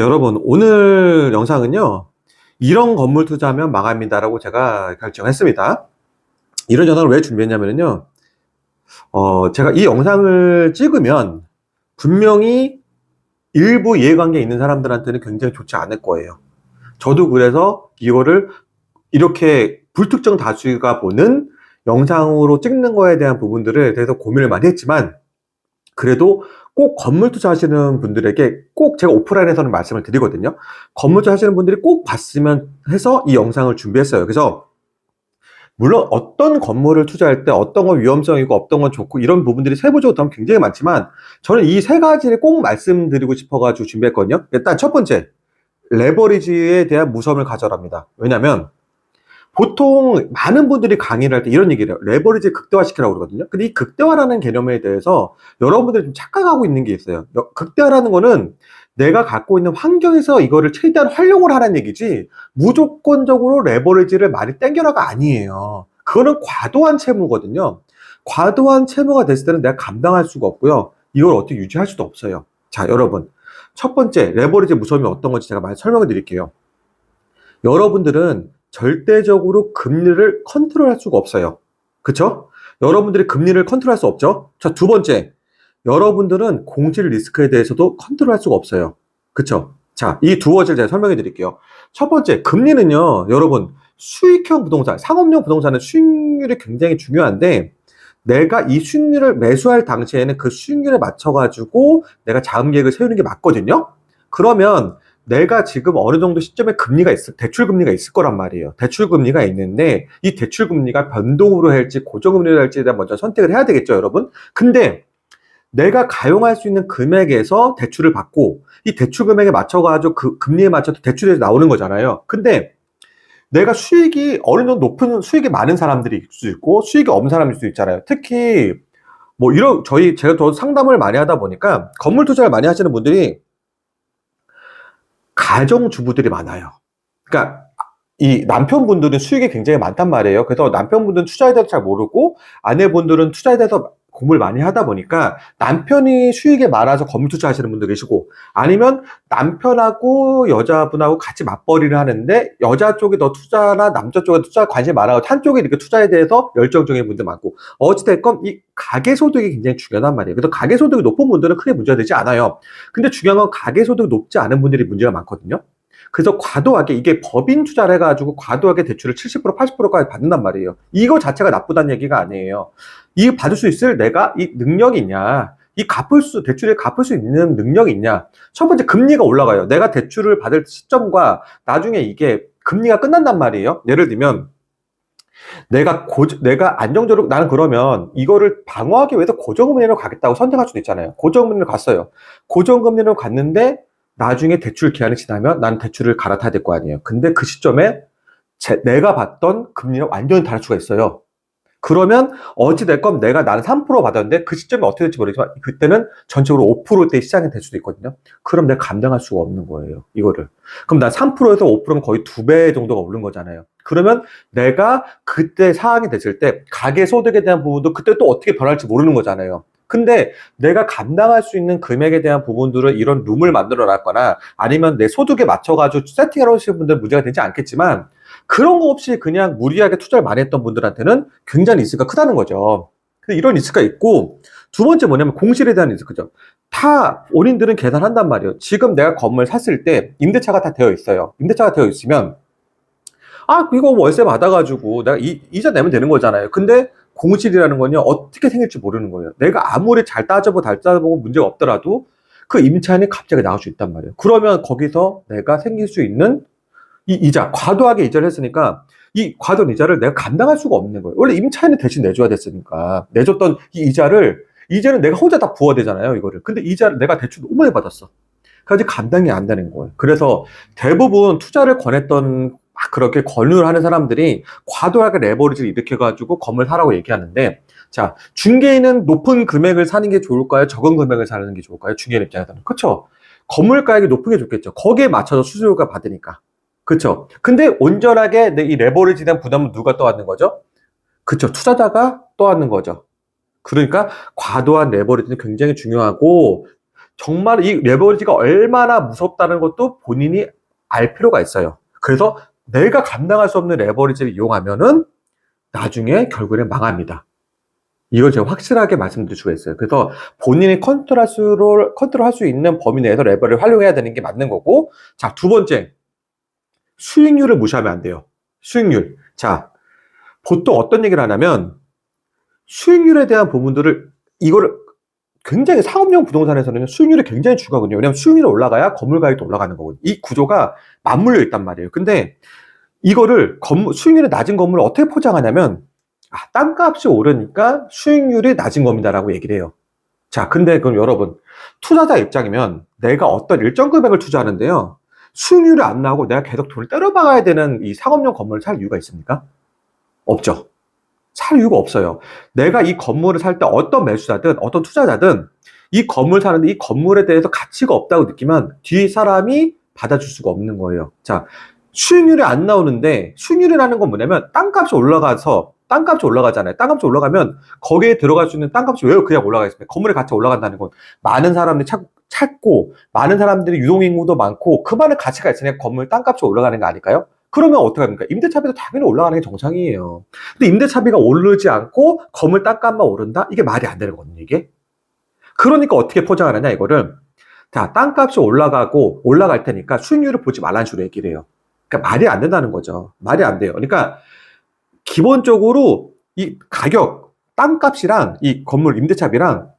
여러분, 오늘 영상은요, 이런 건물 투자하면 망합니다라고 제가 결정했습니다. 이런 영상을 왜 준비했냐면요, 제가 이 영상을 찍으면 분명히 일부 이해관계 있는 사람들한테는 굉장히 좋지 않을 거예요. 저도 그래서 이거를 이렇게 불특정 다수가 보는 영상으로 찍는 거에 대한 부분들에 대해서 고민을 많이 했지만, 그래도 꼭 건물 투자하시는 분들에게 꼭 제가 오프라인에서는 말씀을 드리거든요. 건물 투자하시는 분들이 꼭 봤으면 해서 이 영상을 준비했어요. 그래서 물론 어떤 건물을 투자할 때 어떤 건 위험성이고 어떤 건 좋고 이런 부분들이 세부적으로 하면 굉장히 많지만, 저는 이 세 가지를 꼭 말씀드리고 싶어가지고 준비했거든요. 일단 첫 번째, 레버리지에 대한 무서움을 가져랍니다. 왜냐면 보통 많은 분들이 강의를 할 때 이런 얘기를 해요. 레버리지 극대화시키라고 그러거든요. 근데 이 극대화라는 개념에 대해서 여러분들이 좀 착각하고 있는 게 있어요. 극대화라는 거는 내가 갖고 있는 환경에서 이거를 최대한 활용을 하라는 얘기지, 무조건적으로 레버리지를 많이 땡겨라가 아니에요. 그거는 과도한 채무거든요. 과도한 채무가 됐을 때는 내가 감당할 수가 없고요. 이걸 어떻게 유지할 수도 없어요. 자, 여러분. 첫 번째, 레버리지 무서움이 어떤 건지 제가 많이 설명을 드릴게요. 여러분들은 절대적으로 금리를 컨트롤할 수가 없어요. 그쵸? 여러분들이 금리를 컨트롤할 수 없죠? 자, 두 번째, 여러분들은 공실 리스크에 대해서도 컨트롤할 수가 없어요. 그쵸? 자, 이 두 가지를 제가 설명해 드릴게요. 첫 번째, 금리는요, 여러분, 수익형 부동산, 상업용 부동산은 수익률이 굉장히 중요한데, 내가 이 수익률을 매수할 당시에는 그 수익률에 맞춰가지고 내가 자금 계획을 세우는 게 맞거든요? 그러면 내가 지금 어느 정도 시점에 대출 금리가 있을 거란 말이에요. 대출 금리가 있는데 이 대출 금리가 변동으로 할지 고정금리로 할지에 대한 먼저 선택을 해야 되겠죠, 여러분. 근데 내가 가용할 수 있는 금액에서 대출을 받고 이 대출 금액에 맞춰가지고 그 금리에 맞춰서 대출이 나오는 거잖아요. 근데 내가 수익이 어느 정도 높은 수익이 많은 사람들이 있을 수 있고 수익이 없는 사람일 수 있잖아요. 특히 뭐 이런 제가 더 상담을 많이 하다 보니까 건물 투자를 많이 하시는 분들이 가정주부들이 많아요. 그러니까 이 남편분들은 수익이 굉장히 많단 말이에요. 그래서 남편분들은 투자에 대해서 잘 모르고 아내분들은 투자에 대해서 공부를 많이 하다 보니까 남편이 수익이 많아서 건물 투자하시는 분도 계시고, 아니면 남편하고 여자분하고 같이 맞벌이를 하는데 여자 쪽이 더 투자나 남자 쪽에 투자 관심이 많아서 한쪽에 이렇게 투자에 대해서 열정적인 분들 많고, 어찌됐건 이 가계소득이 굉장히 중요하단 말이에요. 그래서 가계소득이 높은 분들은 크게 문제가 되지 않아요. 근데 중요한 건 가계소득이 높지 않은 분들이 문제가 많거든요. 그래서 과도하게 이게 법인 투자를 해가지고 과도하게 대출을 70% 80%까지 받는단 말이에요. 이거 자체가 나쁘다는 얘기가 아니에요. 이 받을 수 있을 내가 이 능력이 있냐, 대출을 갚을 수 있는 능력이 있냐. 첫 번째, 금리가 올라가요. 내가 대출을 받을 시점과 나중에 이게 금리가 끝난단 말이에요. 예를 들면 내가 안정적으로, 나는 그러면 이거를 방어하기 위해서 고정금리로 가겠다고 선택할 수도 있잖아요. 고정금리로 갔어요. 고정금리로 갔는데 나중에 대출 기한이 지나면 나는 대출을 갈아타야 될 거 아니에요. 근데 그 시점에 내가 받던 금리랑 완전히 다를 수가 있어요. 그러면 어찌됐건 나는 3% 받았는데 그 시점에 어떻게 될지 모르지만 그때는 전체적으로 5%대 시장이 될 수도 있거든요. 그럼 내가 감당할 수가 없는 거예요, 이거를. 그럼 난 3%에서 5%면 거의 2배 정도가 오른 거잖아요. 그러면 내가 그때 상황이 됐을 때 가계소득에 대한 부분도 그때 또 어떻게 변할지 모르는 거잖아요. 근데 내가 감당할 수 있는 금액에 대한 부분들을 이런 룸을 만들어 놨거나 아니면 내 소득에 맞춰가지고 세팅을 하시는 분들은 문제가 되지 않겠지만, 그런 거 없이 그냥 무리하게 투자를 많이 했던 분들한테는 굉장히 리스크가 크다는 거죠. 이런 리스크가 있고, 두 번째 뭐냐면 공실에 대한 리스크죠. 다 본인들은 계산한단 말이에요. 지금 내가 건물 샀을 때 임대차가 다 되어 있어요. 임대차가 되어 있으면 이거 월세 받아가지고 내가 이자 내면 되는 거잖아요. 근데 공실이라는 건요, 어떻게 생길지 모르는 거예요. 내가 아무리 잘 따져보고 문제가 없더라도 그 임차인이 갑자기 나올 수 있단 말이에요. 그러면 거기서 내가 생길 수 있는 이 이자, 과도하게 이자를 했으니까 이 과도한 이자를 내가 감당할 수가 없는 거예요. 원래 임차인은 대신 내줘야 됐으니까 내줬던 이 이자는 내가 혼자 다 부어야 되잖아요, 이거를. 근데 이자를 내가 대출 너무 많이 받았어. 그래서 감당이 안 되는 거예요. 그래서 대부분 투자를 권했던, 막 그렇게 권유를 하는 사람들이 과도하게 레버리지를 일으켜가지고 건물 사라고 얘기하는데, 자, 중개인은 높은 금액을 사는 게 좋을까요? 적은 금액을 사는 게 좋을까요? 중개인 입장에서는. 그쵸? 건물 가격이 높은 게 좋겠죠. 거기에 맞춰서 수수료가 받으니까. 그쵸? 근데 온전하게 이 레버리지에 대한 부담은 누가 떠안는 거죠? 그쵸? 투자자가 떠안는 거죠. 그러니까 과도한 레버리지는 굉장히 중요하고, 정말 이 레버리지가 얼마나 무섭다는 것도 본인이 알 필요가 있어요. 그래서 내가 감당할 수 없는 레버리지를 이용하면은 나중에 결국에는 망합니다. 이걸 제가 확실하게 말씀드릴 수가 있어요. 그래서 본인이 컨트롤할 수 있는 범위 내에서 레버리를 활용해야 되는 게 맞는 거고, 자, 두 번째, 수익률을 무시하면 안 돼요. 수익률. 자, 보통 어떤 얘기를 하냐면, 수익률에 대한 부분들을, 이거를 굉장히 상업용 부동산에서는 수익률이 굉장히 중요하거든요. 왜냐하면 수익률이 올라가야 건물 가격도 올라가는 거거든요. 이 구조가 맞물려 있단 말이에요. 근데 이거를 수익률이 낮은 건물을 어떻게 포장하냐면, 땅값이 오르니까 수익률이 낮은 겁니다라고 얘기를 해요. 자, 근데 그럼 여러분, 투자자 입장이면 내가 어떤 일정 금액을 투자하는데요. 수익률이 안 나오고 내가 계속 돈을 때려박아야 되는 이 상업용 건물을 살 이유가 있습니까? 없죠. 살 이유가 없어요. 내가 이 건물을 살 때 어떤 매수자든 어떤 투자자든 이 건물 사는데 이 건물에 대해서 가치가 없다고 느끼면 뒤 사람이 받아줄 수가 없는 거예요. 자, 수익률이 안 나오는데 수익률이라는 건 뭐냐면 땅값이 올라가잖아요. 땅값이 올라가면 거기에 들어갈 수 있는 땅값이 왜 그냥 올라가 있습니까? 건물의 가치가 올라간다는 건 많은 사람들이 찾고 많은 사람들이 유동인구도 많고 그 많은 가치가 있으니까 건물 땅값이 올라가는 거 아닐까요? 그러면 어떻게 합니까? 임대차비도 당연히 올라가는 게 정상이에요. 근데 임대차비가 오르지 않고 건물 땅값만 오른다? 이게 말이 안 되는 거거든요, 이게. 그러니까 어떻게 포장하느냐, 이거를. 자, 땅값이 올라갈 테니까 수익률을 보지 말라는 식으로 얘기를 해요. 그러니까 말이 안 된다는 거죠. 말이 안 돼요. 그러니까 기본적으로 이 가격, 땅값이랑 이 건물 임대차비랑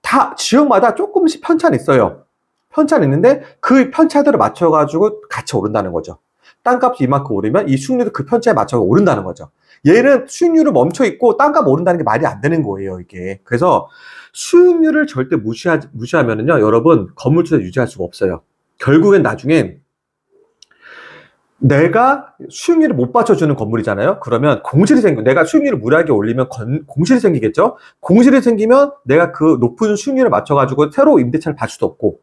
다 지역마다 조금씩 편차는 있어요. 편차는 있는데 그 편차들을 맞춰가지고 같이 오른다는 거죠. 땅값이 이만큼 오르면 이 수익률도 그 편차에 맞춰서 오른다는 거죠. 얘는 수익률을 멈춰 있고 땅값 오른다는 게 말이 안 되는 거예요, 이게. 그래서 수익률을 절대 무시하면은요, 여러분, 건물 투자 유지할 수가 없어요. 결국엔 나중엔 내가 수익률을 못 받쳐주는 건물이잖아요. 그러면 내가 수익률을 무리하게 올리면 공실이 생기겠죠. 공실이 생기면 내가 그 높은 수익률을 맞춰가지고 새로 임대차를 받을 수도 없고,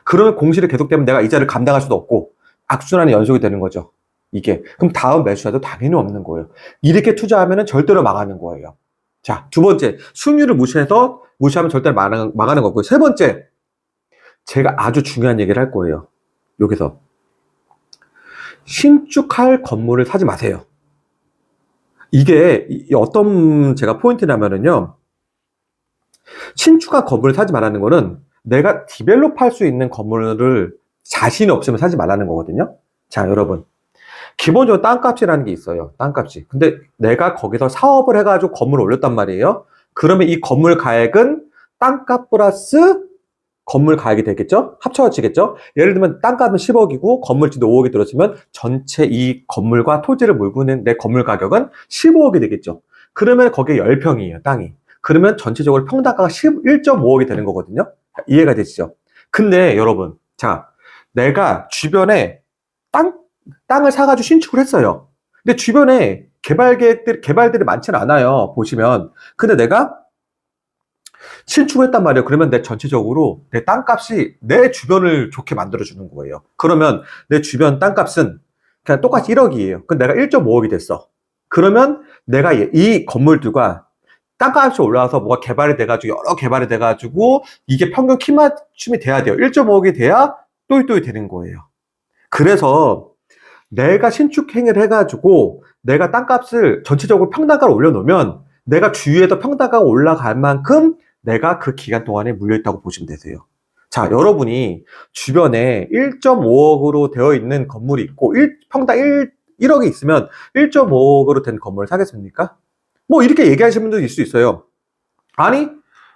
그러면 공실이 계속되면 내가 이자를 감당할 수도 없고, 악순환의 연속이 되는 거죠. 이게. 그럼 다음 매수자도 당연히 없는 거예요. 이렇게 투자하면 절대로 망하는 거예요. 자, 두 번째, 수익률을 무시하면 절대로 망하는 거고요. 세 번째, 제가 아주 중요한 얘기를 할 거예요. 여기서. 신축할 건물을 사지 마세요. 이게 어떤 제가 포인트냐면은요. 신축한 건물을 사지 말라는 거는 내가 디벨롭할 수 있는 건물을 자신이 없으면 사지 말라는 거거든요. 자, 여러분. 기본적으로 땅값이라는 게 있어요. 땅값이. 근데 내가 거기서 사업을 해가지고 건물을 올렸단 말이에요. 그러면 이 건물 가액은 땅값 플러스 건물 가격이 되겠죠? 합쳐지겠죠? 예를 들면 땅값은 10억이고 건물지도 5억이 들었으면 전체 이 건물과 토지를 몰고 있는 내 건물 가격은 15억이 되겠죠? 그러면 거기에 10평이에요, 땅이. 그러면 전체적으로 평당가가 1.5억이 되는 거거든요? 이해가 되시죠? 근데 여러분, 자, 내가 주변에 땅을 사가지고 신축을 했어요. 근데 주변에 개발들이 많지는 않아요, 보시면. 근데 내가 신축을 했단 말이에요. 그러면 내 전체적으로 내 땅값이 내 주변을 좋게 만들어주는 거예요. 그러면 내 주변 땅값은 그냥 똑같이 1억이에요. 그럼 내가 1.5억이 됐어. 그러면 내가 이 건물들과 땅값이 올라와서 뭐가 개발이 돼가지고 여러 개발이 돼가지고 이게 평균 키 맞춤이 돼야 돼요. 1.5억이 돼야 또이또이 되는 거예요. 그래서 내가 신축 행위를 해가지고 내가 땅값을 전체적으로 평당가를 올려놓으면 내가 주위에서 평당가가 올라갈 만큼 내가 그 기간 동안에 물려있다고 보시면 되세요. 자, 여러분이 주변에 1.5억으로 되어 있는 건물이 있고 평당 1억이 있으면 1.5억으로 된 건물을 사겠습니까? 뭐 이렇게 얘기하시는 분도 있을 수 있어요. 아니,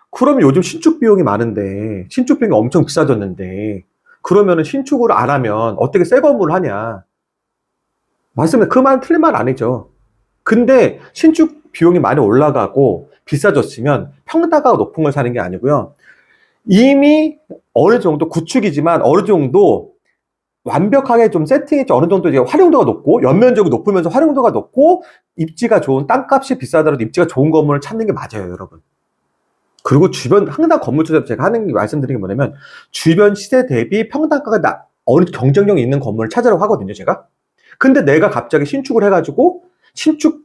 그러면 요즘 신축 비용이 많은데 신축 비용이 엄청 비싸졌는데 그러면은 신축을 안 하면 어떻게 새 건물을 하냐? 맞습니다. 그 말은 틀린 말 아니죠. 근데 신축 비용이 많이 올라가고 비싸졌으면 평당가가 높은 걸 사는 게 아니고요. 이미 어느 정도 구축이지만 어느 정도 완벽하게 좀 세팅했죠. 어느 정도 이제 활용도가 높고 연면적이 높으면서 활용도가 높고 입지가 좋은 땅값이 비싸더라도 입지가 좋은 건물을 찾는 게 맞아요, 여러분. 그리고 주변 항상 건물 투자 제가 말씀드리는 게 뭐냐면 주변 시세 대비 평당가가 어느 경쟁력이 있는 건물을 찾으라고 하거든요, 제가. 근데 내가 갑자기 신축을 해가지고 신축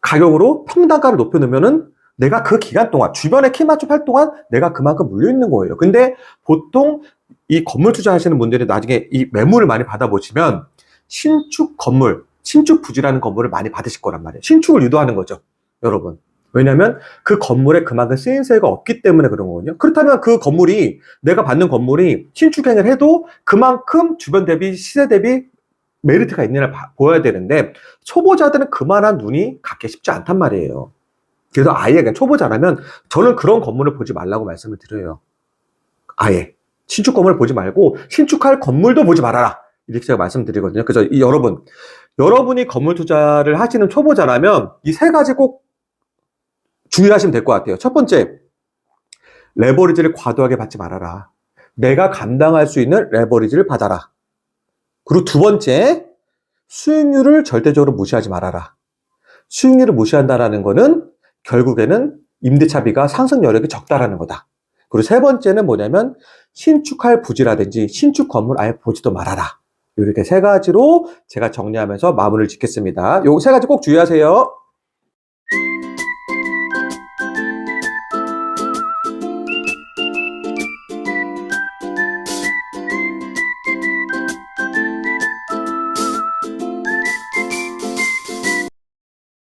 가격으로 평당가를 높여놓으면은 내가 그 기간 동안, 주변에 키 맞춤 할 동안 내가 그만큼 물려 있는 거예요. 근데 보통 이 건물 투자하시는 분들이 나중에 이 매물을 많이 받아보시면 신축 건물, 신축 부지라는 건물을 많이 받으실 거란 말이에요. 신축을 유도하는 거죠, 여러분. 왜냐면 그 건물에 그만큼 쓰임새가 없기 때문에 그런 거거든요. 그렇다면 그 건물이, 내가 받는 건물이 신축행을 해도 그만큼 주변 대비, 시세 대비 메리트가 있느냐 보여야 되는데, 초보자들은 그만한 눈이 갖기 쉽지 않단 말이에요. 그래서 아예 그냥 초보자라면 저는 그런 건물을 보지 말라고 말씀을 드려요. 아예. 신축 건물을 보지 말고 신축할 건물도 보지 말아라. 이렇게 제가 말씀드리거든요. 그래서 여러분이 건물 투자를 하시는 초보자라면 이 세 가지 꼭 주의하시면 될 것 같아요. 첫 번째, 레버리지를 과도하게 받지 말아라. 내가 감당할 수 있는 레버리지를 받아라. 그리고 두 번째, 수익률을 절대적으로 무시하지 말아라. 수익률을 무시한다라는 거는 결국에는 임대차비가 상승 여력이 적다라는 거다. 그리고 세 번째는 뭐냐면 신축할 부지라든지 신축 건물 아예 보지도 말아라. 이렇게 세 가지로 제가 정리하면서 마무리를 짓겠습니다. 요 세 가지 꼭 주의하세요.